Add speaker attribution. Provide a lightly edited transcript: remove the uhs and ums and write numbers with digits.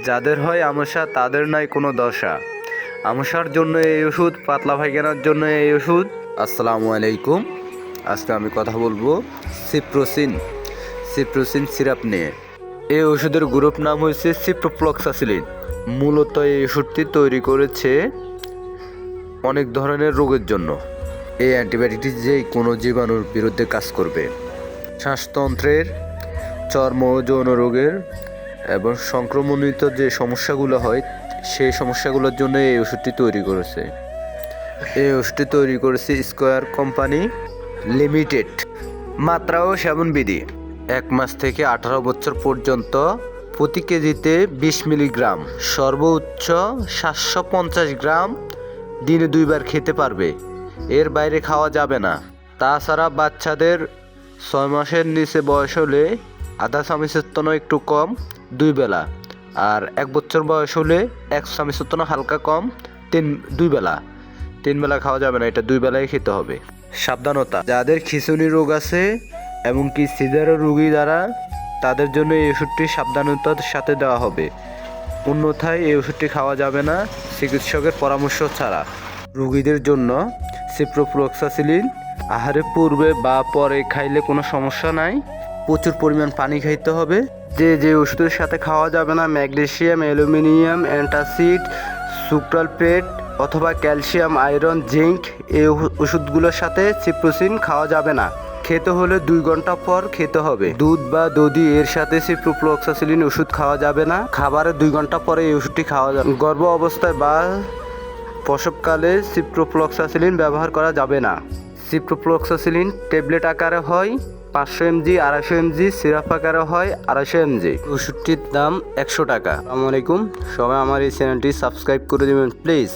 Speaker 1: যাদের হয় আমাশা তাদের নাই কোনো দশা। আমাশার জন্য এই ওষুধ, পাতলা পায়খানার জন্য এই ওষুধ। আসসালামু আলাইকুম। আজকে আমি কথা বলবো সিপ্রোসিন সিরাপ নিয়ে। এই ওষুধের গ্রুপ নাম হয়েছে সিপ্রোফ্লক্সাসিলিন। মূলত এই ওষুধটি তৈরি করেছে অনেক ধরনের রোগের জন্য। এই অ্যান্টিবায়োটিকটি যে কোনো জীবাণুর বিরুদ্ধে কাজ করবে। শ্বাসতন্ত্রের, চর্ম ও যৌন রোগের এবং সংক্রমণিত যে সমস্যাগুলো হয় সেই সমস্যাগুলোর জন্য এই ওষুধটি তৈরি করেছে। এই ওষুধটি তৈরি করেছে স্কয়ার কোম্পানি লিমিটেড। মাত্রা ও সেবনবিধি: 1 মাস থেকে 18 বছর পর্যন্ত প্রতি কেজিতে 20 মিলিগ্রাম, সর্বোচ্চ 750 গ্রাম দিনে 2 বার খেতে পারবে। এর বাইরে খাওয়া যাবে না। তাছাড়া বাচ্চাদের 6 মাসের নিচে বয়স হলে আধা চামচের থেকে একটু কম 2 বেলা, আর 1 বছর বয়স হলে 1 চামচের থেকে হালকা কম 2 বেলা। 3 বেলা খাওয়া যাবে না, এটা 2 বেলায় খেতে হবে। সাবধানতা: যাদের খিঁচুনি রোগ আছে এমনকি সিজারের রোগী দ্বারা তাদের জন্য এই ওষুধটি সাবধানতার সাথে দেওয়া হবে। অন্যথায় এই ওষুধটি খাওয়া যাবে না চিকিৎসকের পরামর্শ ছাড়া। রোগীদের জন্য সিপ্রোফ্লক্সাসিলিন আহারের পূর্বে বা পরে খাইলে কোনো সমস্যা নাই। প্রচুর পরিমাণ পানি খাইতে হবে। যে ওষুধের সাথে খাওয়া যাবে না: ম্যাগনেসিয়াম, অ্যালুমিনিয়াম, অ্যান্টাসিড, সুক্রালফেট অথবা ক্যালসিয়াম, আয়রন, জিঙ্ক। এই ওষুধগুলোর সাথে সিপ্রোসিন খাওয়া যাবে না। খেতে হলে 2 ঘন্টা পর খেতে হবে। দুধ বা দধি এর সাথে সিপ্রোফ্লক্সাসিলিন ওষুধ খাওয়া যাবে না। খাবারের 2 ঘন্টা পরে এই ওষুধটি খাওয়া যাবে। গর্ভ অবস্থায় বা প্রসবকালে সিপ্রোফ্লক্সাসিলিন ব্যবহার করা যাবে না। সিপ্রোফ্লক্সাসিলিন ট্যাবলেট আকারে হয় 500 mg, 250 mg, সিরাপ আকারে হয় 250 mg। ওষুধটির দাম 100 টাকা। আসসালামু আলাইকুম। সবাই আমার এই চ্যানেলটি সাবস্ক্রাইব করে দেবেন প্লিজ।